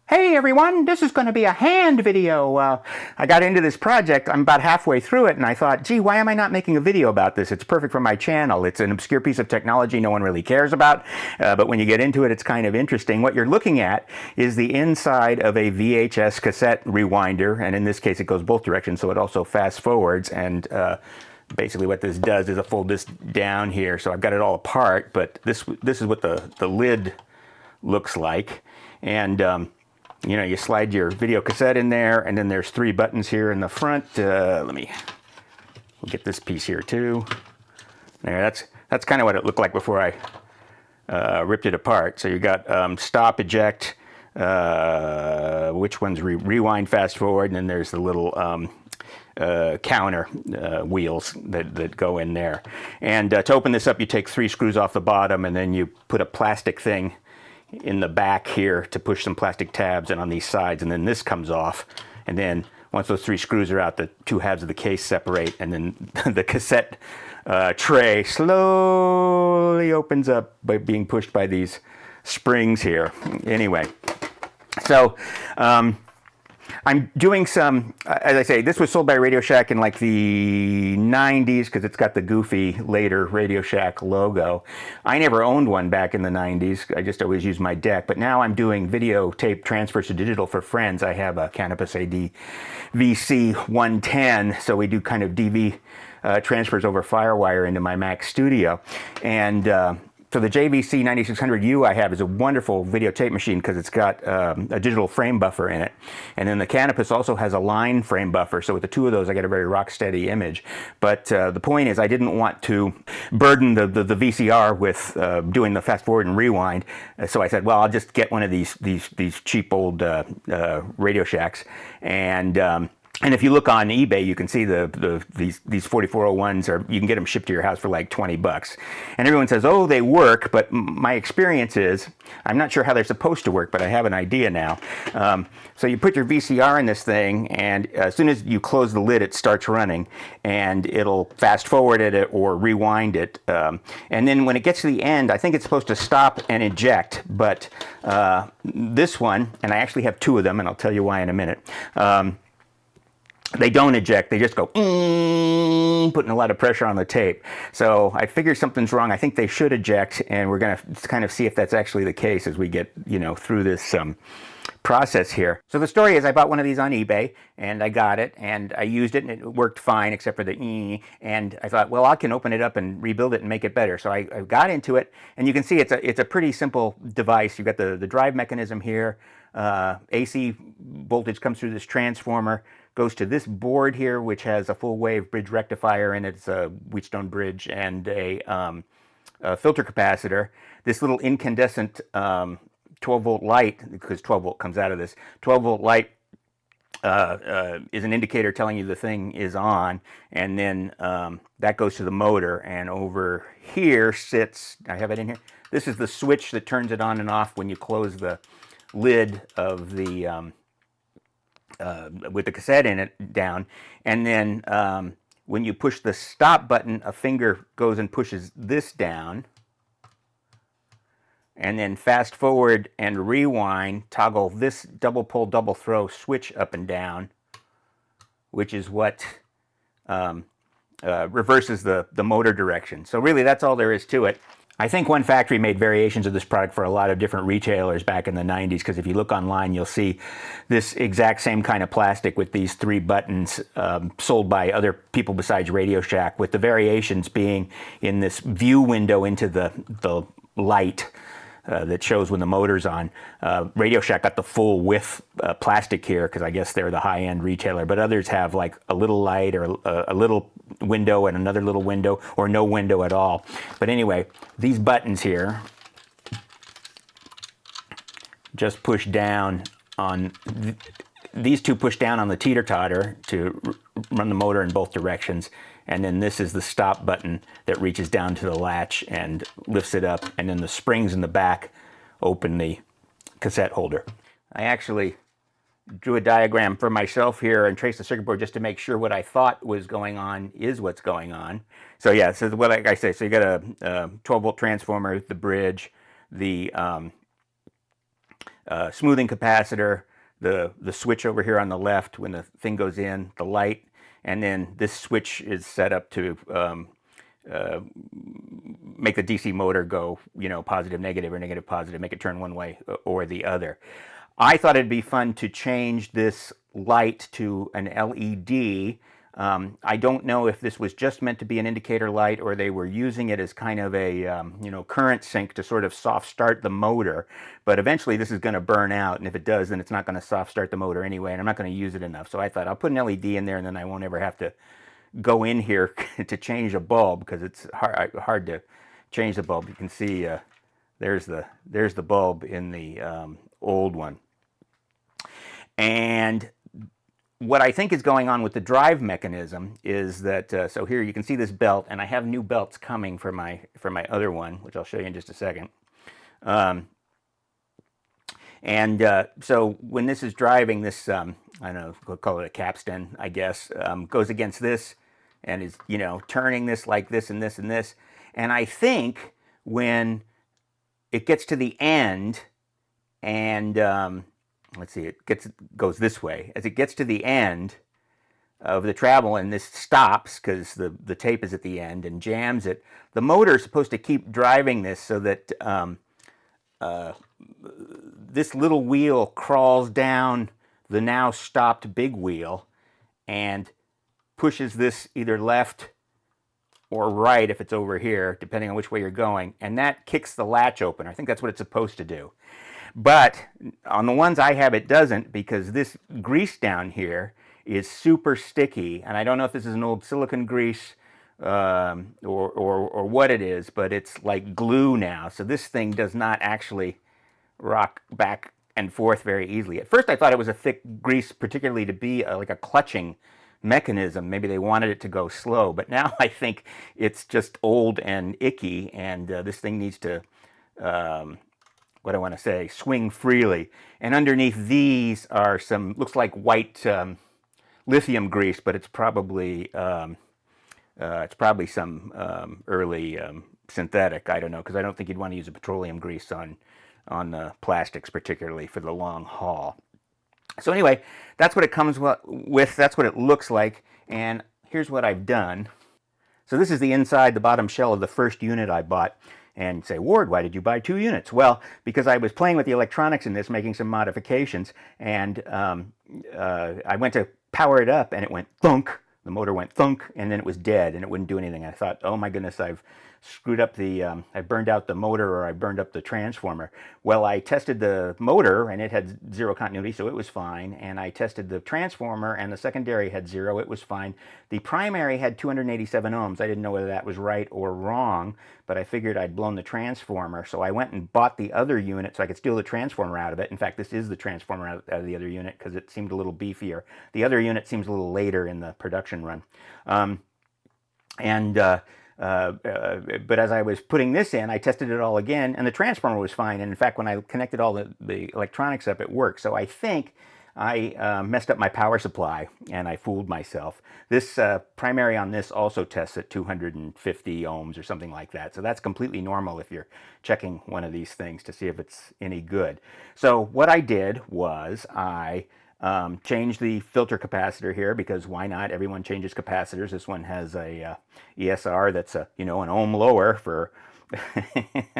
Hey everyone, this is going to be a hand video. I got into this project, I'm about halfway through it, and I thought, gee, why am I not making a video about this? It's perfect for my channel. It's an obscure piece of technology no one really cares about, but when you get into it, it's kind of interesting. What you're looking at is the inside of a VHS cassette rewinder, and in this case it goes both directions, so it also fast forwards, and basically what this does is I fold this down here, so I've got it all apart, but this is what the lid looks like, and you know, you slide your video cassette in there, and then there's three buttons here in the front. We'll get this piece here too. There, that's kind of what it looked like before I ripped it apart. So you got stop, eject, which one's rewind, fast forward, and then there's the little counter wheels that go in there. And to open this up, you take 3 screws off the bottom, and then you put a plastic thing in the back here to push some plastic tabs and on these sides, and then this comes off, and then once those 3 screws are out, the 2 halves of the case separate, and then the cassette tray slowly opens up by being pushed by these springs here. Anyway, so I'm doing some, as I say, this was sold by Radio Shack in like the 90s because it's got the goofy later Radio Shack logo. I never owned one back in the 90s. I just always used my deck. But now I'm doing videotape transfers to digital for friends. I have a Canopus AD VC110, so we do kind of DV transfers over FireWire into my Mac Studio. And so the JVC 9600U I have is a wonderful videotape machine because it's got a digital frame buffer in it. And then the Canopus also has a line frame buffer, so with the 2 of those I get a very rock steady image. But the point is I didn't want to burden the VCR with doing the fast forward and rewind, so I said, well, I'll just get one of these cheap old Radio Shacks. And if you look on eBay, you can see these 4401s you can get them shipped to your house for like $20. And everyone says, oh, they work, but my experience is, I'm not sure how they're supposed to work, but I have an idea now. So you put your VCR in this thing, and as soon as you close the lid, it starts running, and it'll fast forward it or rewind it. And then when it gets to the end, I think it's supposed to stop and eject, but this one, and I actually have 2 of them, and I'll tell you why in a minute, they don't eject, they just go putting a lot of pressure on the tape. So I figured something's wrong. I think they should eject, and we're going to kind of see if that's actually the case as we get, you know, through this process here. So the story is I bought one of these on eBay, and I got it, and I used it, and it worked fine except for the and I thought, well, I can open it up and rebuild it and make it better. So I got into it, and you can see it's a pretty simple device. You've got the drive mechanism here. AC voltage comes through this transformer, goes to this board here, which has a full wave bridge rectifier in it. It's a Wheatstone bridge and a filter capacitor. This little incandescent 12-volt light, because 12-volt comes out of this, 12-volt light is an indicator telling you the thing is on, and then that goes to the motor, and over here sits, I have it in here, this is the switch that turns it on and off when you close the lid of the with the cassette in it down, and then when you push the stop button, a finger goes and pushes this down, and then fast forward and rewind, toggle this double pull double throw switch up and down, which is what reverses the motor direction. So really that's all there is to it. I think one factory made variations of this product for a lot of different retailers back in the 90s, because if you look online, you'll see this exact same kind of plastic with these 3 buttons sold by other people besides Radio Shack, with the variations being in this view window into the light that shows when the motor's on. Radio Shack got the full width plastic here because I guess they're the high-end retailer, but others have like a little light or a little window and another little window, or no window at all. But anyway, these buttons here just push down on, these 2 push down on the teeter-totter to run the motor in both directions, and then this is the stop button that reaches down to the latch and lifts it up, and then the springs in the back open the cassette holder. I actually drew a diagram for myself here and traced the circuit board just to make sure what I thought was going on is what's going on. So yeah, so what like I say, so you got a 12-volt transformer, the bridge, the smoothing capacitor, the switch over here on the left when the thing goes in, the light, and then this switch is set up to make the DC motor go, positive, negative, or negative, positive, make it turn one way or the other. I thought it'd be fun to change this light to an LED. I don't know if this was just meant to be an indicator light or they were using it as kind of a current sink to sort of soft start the motor, but eventually this is going to burn out, and if it does, then it's not going to soft start the motor anyway, and I'm not going to use it enough. So I thought I'll put an LED in there, and then I won't ever have to go in here to change a bulb, because it's hard to change the bulb. You can see there's the bulb in the old one. And what I think is going on with the drive mechanism is that, so here you can see this belt, and I have new belts coming for my other one, which I'll show you in just a second. So when this is driving, this, I don't know, we'll call it a capstan, I guess, goes against this and is, turning this like this and this and this. And I think when it gets to the end and, let's see, goes this way. As it gets to the end of the travel and this stops because the tape is at the end and jams it, the motor is supposed to keep driving this so that this little wheel crawls down the now stopped big wheel and pushes this either left or right if it's over here, depending on which way you're going, and that kicks the latch open. I think that's what it's supposed to do. But on the ones I have, it doesn't, because this grease down here is super sticky, and I don't know if this is an old silicone grease or what it is, but it's like glue now. So this thing does not actually rock back and forth very easily. At first I thought it was a thick grease, particularly to be like a clutching mechanism. Maybe they wanted it to go slow, but now I think it's just old and icky, and this thing needs to what I want to say, swing freely. And underneath these are some, looks like white lithium grease, but it's probably some early synthetic. I don't know, because I don't think you'd want to use a petroleum grease on plastics, particularly for the long haul. So anyway, that's what it comes with. That's what it looks like. And here's what I've done. So this is the inside, the bottom shell of the first unit I bought. And say, Ward, why did you buy 2 units? Well, because I was playing with the electronics in this, making some modifications, and I went to power it up, and it went thunk. The motor went thunk, and then it was dead, and it wouldn't do anything. I thought, oh my goodness, I've screwed up I burned out the motor, or I burned up the transformer. Well, I tested the motor, and it had 0 continuity, so it was fine. And I tested the transformer, and the secondary had 0, it was fine. The primary had 287 ohms. I didn't know whether that was right or wrong, but I figured I'd blown the transformer, so I went and bought the other unit so I could steal the transformer out of it. In fact, this is the transformer out of the other unit because it seemed a little beefier. The other unit seems a little later in the production run. But as I was putting this in, I tested it all again, and the transformer was fine. And in fact, when I connected all the electronics up, it worked. So I think I messed up my power supply, and I fooled myself. This primary on this also tests at 250 ohms or something like that. So that's completely normal if you're checking one of these things to see if it's any good. So what I did was I changed the filter capacitor here, because why not? Everyone changes capacitors. This one has a ESR that's an ohm lower for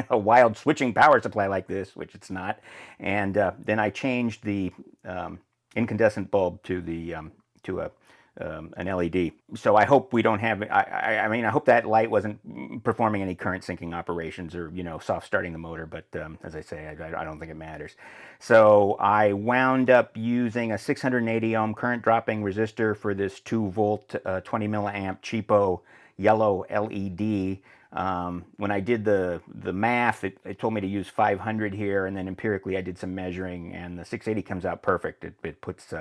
a wild switching power supply like this, which it's not. And then I changed the incandescent bulb to an LED. So I hope we don't have, I mean, I hope that light wasn't performing any current sinking operations or, soft starting the motor, but as I say, I don't think it matters. So I wound up using a 680 ohm current dropping resistor for this 2 volt, 20 milliamp cheapo yellow LED. When I did the math, it told me to use 500 here, and then empirically I did some measuring, and the 680 comes out perfect. It puts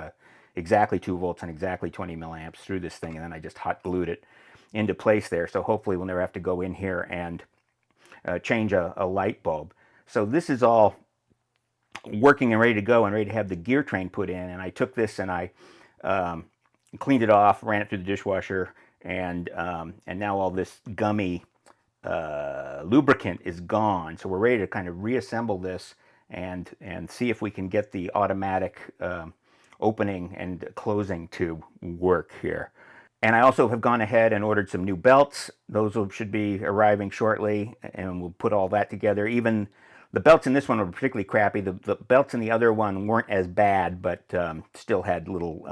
exactly 2 volts and exactly 20 milliamps through this thing, and then I just hot glued it into place there. So hopefully we'll never have to go in here and change a light bulb. So this is all working and ready to go and ready to have the gear train put in. And I took this and I cleaned it off, ran it through the dishwasher, and now all this gummy lubricant is gone. So we're ready to kind of reassemble this and see if we can get the automatic opening and closing to work here. And I also have gone ahead and ordered some new belts. Those should be arriving shortly, and we'll put all that together. Even the belts in this one were particularly crappy. The belts in the other one weren't as bad, but still had little,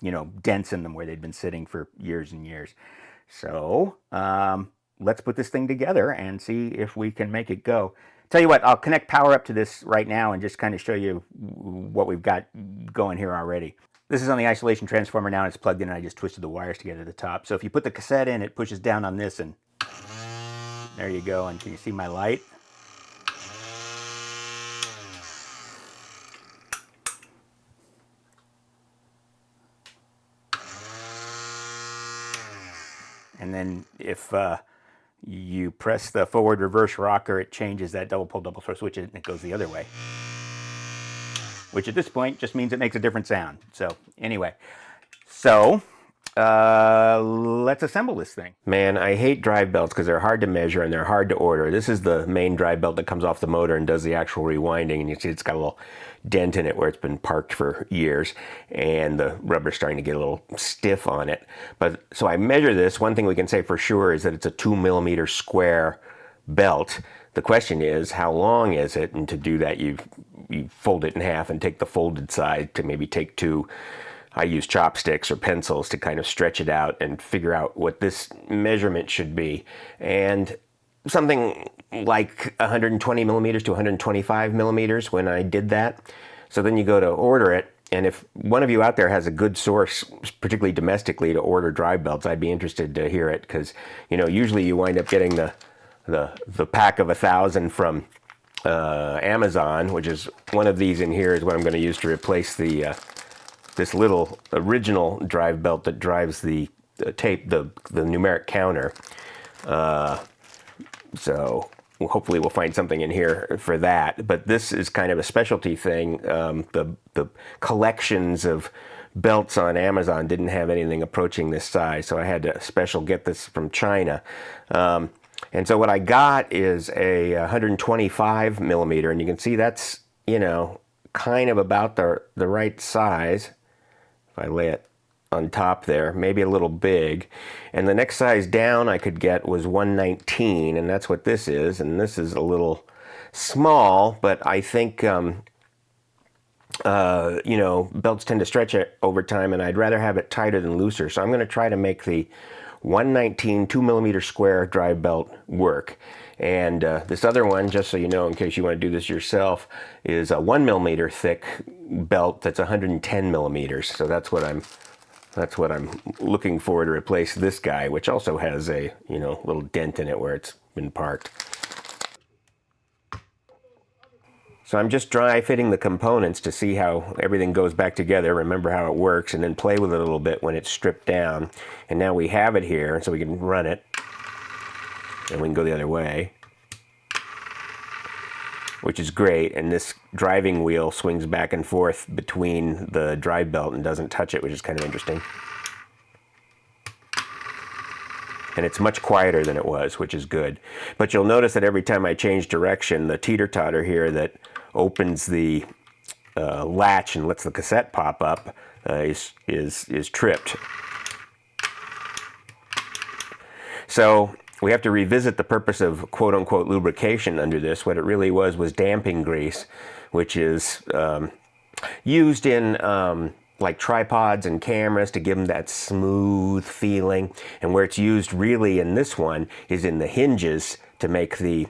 you know, dents in them where they'd been sitting for years and years. So let's put this thing together and see if we can make it go. Tell you what, I'll connect power up to this right now and just kind of show you what we've got going here already. This is on the isolation transformer now, and it's plugged in, and I just twisted the wires to get to the top. So if you put the cassette in, it pushes down on this, and there you go. And can you see my light? And then if you press the forward reverse rocker, it changes that double pull double throw switch, and it goes the other way. Which at this point just means it makes a different sound. So anyway, let's assemble this thing. Man, I hate drive belts because they're hard to measure and they're hard to order. This is the main drive belt that comes off the motor and does the actual rewinding, and you see it's got a little dent in it where it's been parked for years, and the rubber's starting to get a little stiff on it. But so I measure this. One thing we can say for sure is that it's a 2mm square belt. The question is, how long is it? And to do that, you fold it in half and take the folded side to maybe take two. I use chopsticks or pencils to kind of stretch it out and figure out what this measurement should be. And something like 120mm to 125mm when I did that. So then you go to order it. And if one of you out there has a good source, particularly domestically, to order drive belts, I'd be interested to hear it, because, you know, usually you wind up getting the pack of 1,000 from Amazon, which is one of these in here is what I'm going to use to replace the this little original drive belt that drives the tape, the numeric counter. So hopefully we'll find something in here for that. But this is kind of a specialty thing. The collections of belts on Amazon didn't have anything approaching this size, so I had to get this from China. And so what I got is a 125mm, and you can see that's, you know, kind of about the right size. If I lay it on top there, maybe a little big. And the next size down I could get was 119, and that's what this is. And this is a little small, but I think, you know, belts tend to stretch it over time, and I'd rather have it tighter than looser. So I'm going to try to make the 119 2mm square drive belt work. And this other one, just so you know, in case you want to do this yourself, is a 1mm thick belt that's 110mm. So that's what I'm looking for to replace this guy, which also has a, you know, little dent in it where it's been parked. So I'm just dry fitting the components to see how everything goes back together, remember how it works, and then play with it a little bit when it's stripped down. And now we have it here, so we can run it. And we can go the other way, which is great. And this driving wheel swings back and forth between the drive belt and doesn't touch it, which is kind of interesting. And it's much quieter than it was, which is good. But you'll notice that every time I change direction, the teeter-totter here that opens the latch and lets the cassette pop up is tripped. So we have to revisit the purpose of quote-unquote lubrication under this. What it really was damping grease, which is used in like tripods and cameras to give them that smooth feeling. And where it's used really in this one is in the hinges to make the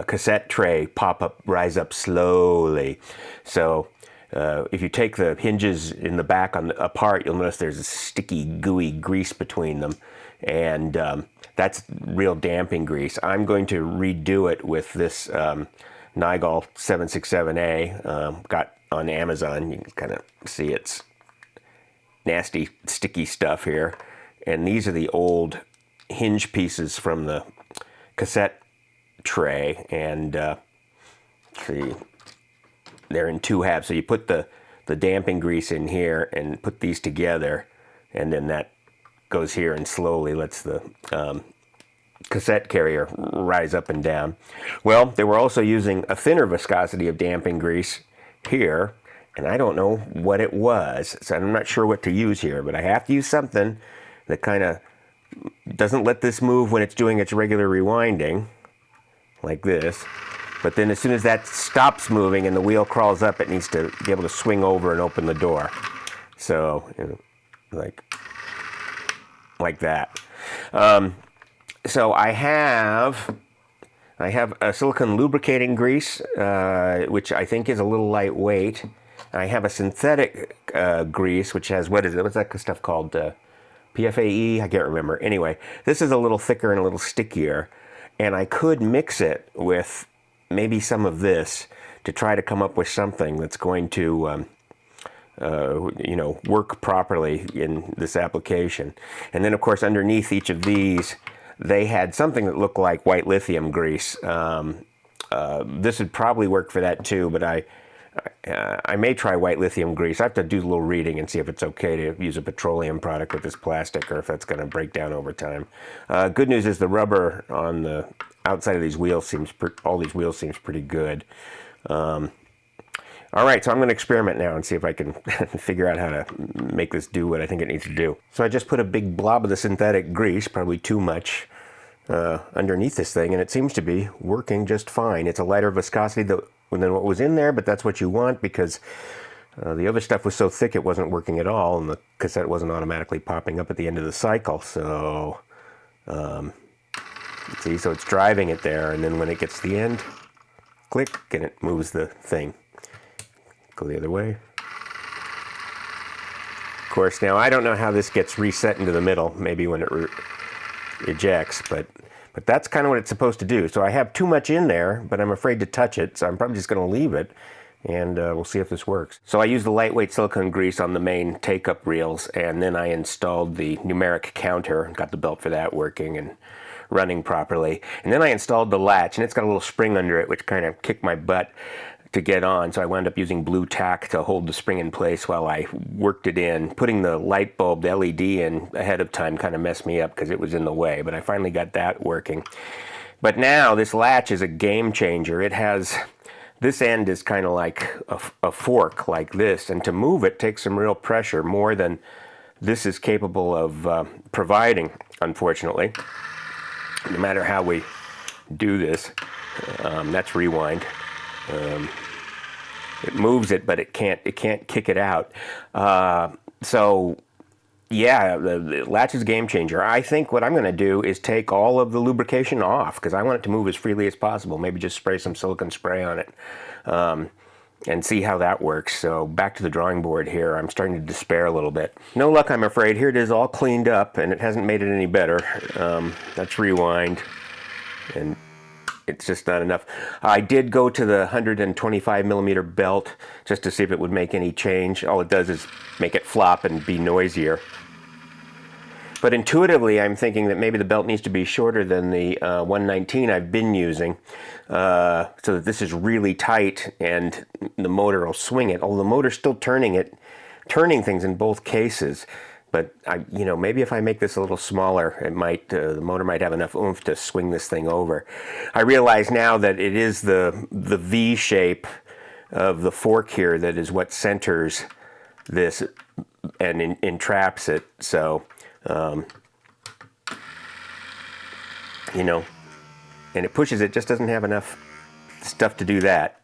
cassette tray pop up, rise up slowly. So if you take the hinges in the back apart, you'll notice there's a sticky, gooey grease between them. And that's real damping grease. I'm going to redo it with this Nigol 767A, got on Amazon. You can kind of see it's nasty, sticky stuff here. And these are the old hinge pieces from the cassette tray. And see, they're in two halves. So you put the damping grease in here and put these together, and then that goes here and slowly lets the cassette carrier rise up and down. Well, they were also using a thinner viscosity of damping grease here, and I don't know what it was, so I'm not sure what to use here, but I have to use something that kind of doesn't let this move when it's doing its regular rewinding, like this. But then as soon as that stops moving and the wheel crawls up, it needs to be able to swing over and open the door. So, like that. So I have a silicone lubricating grease, which I think is a little lightweight. I have a synthetic grease, which has, what's that stuff called? PFAE? I can't remember. Anyway, this is a little thicker and a little stickier. And I could mix it with maybe some of this to try to come up with something that's going to work properly in this application. And then, of course, underneath each of these, they had something that looked like white lithium grease. This would probably work for that too, but I may try white lithium grease. I have to do a little reading and see if it's okay to use a petroleum product with this plastic or if that's going to break down over time. Good news is the rubber on the outside of these wheels all these wheels seems pretty good. All right, so I'm going to experiment now and see if I can figure out how to make this do what I think it needs to do. So I just put a big blob of the synthetic grease, probably too much, underneath this thing, and it seems to be working just fine. It's a lighter viscosity than what was in there, but that's what you want because the other stuff was so thick it wasn't working at all, and the cassette wasn't automatically popping up at the end of the cycle. So, see, so it's driving it there, and then when it gets to the end, click, and it moves the thing. Go the other way. Of course, now I don't know how this gets reset into the middle, maybe when it ejects, but that's kind of what it's supposed to do. So I have too much in there, but I'm afraid to touch it, so I'm probably just going to leave it, and we'll see if this works. So I used the lightweight silicone grease on the main take-up reels, and then I installed the numeric counter, got the belt for that working and running properly. And then I installed the latch, and it's got a little spring under it, which kind of kicked my butt to get on, so I wound up using blue tack to hold the spring in place while I worked it in. Putting the light bulb, the LED in ahead of time kind of messed me up because it was in the way, but I finally got that working. But now this latch is a game changer. It has, this end is kind of like a fork like this, and to move it takes some real pressure, more than this is capable of providing, unfortunately. No matter how we do this, that's rewind. It moves it, but it can't kick it out. So yeah, the latch is a game changer. I think what I'm going to do is take all of the lubrication off because I want it to move as freely as possible. Maybe just spray some silicone spray on it and see how that works. So back to the drawing board here. I'm starting to despair a little bit. No luck, I'm afraid. Here it is all cleaned up, and it hasn't made it any better. That's rewind, and it's just not enough. I did go to the 125 millimeter belt just to see if it would make any change. All it does is make it flop and be noisier. But intuitively, I'm thinking that maybe the belt needs to be shorter than the 119 I've been using, so that this is really tight and the motor will swing it. Although the motor's still turning things in both cases. But maybe if I make this a little smaller, it might the motor might have enough oomph to swing this thing over. I realize now that it is the V shape of the fork here that is what centers this and entraps it. So, and it pushes it, just doesn't have enough stuff to do that.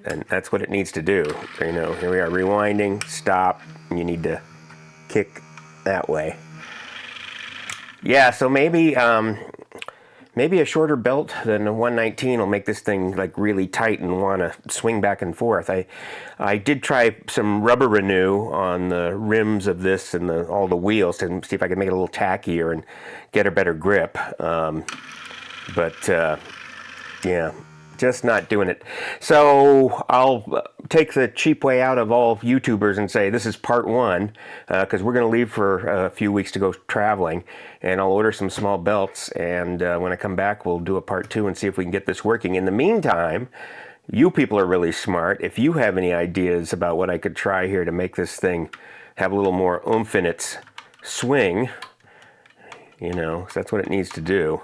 And that's what it needs to do. Here we are rewinding, stop, and you need to kick that way. Yeah, so maybe a shorter belt than a 119 will make this thing like really tight and want to swing back and forth. I did try some rubber renew on the rims of this and all the wheels to see if I could make it a little tackier and get a better grip. Yeah, just not doing it. So I'll take the cheap way out of all YouTubers and say this is part one, because we're going to leave for a few weeks to go traveling, and I'll order some small belts, and when I come back we'll do a part two and see if we can get this working. In the meantime, you people are really smart. If you have any ideas about what I could try here to make this thing have a little more oomph in its swing, so that's what it needs to do.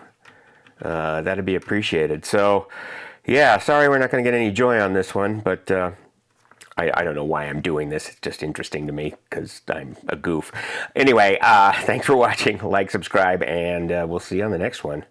That'd be appreciated. So, yeah, sorry we're not going to get any joy on this one, but I don't know why I'm doing this. It's just interesting to me because I'm a goof. Anyway, thanks for watching. Like, subscribe, and we'll see you on the next one.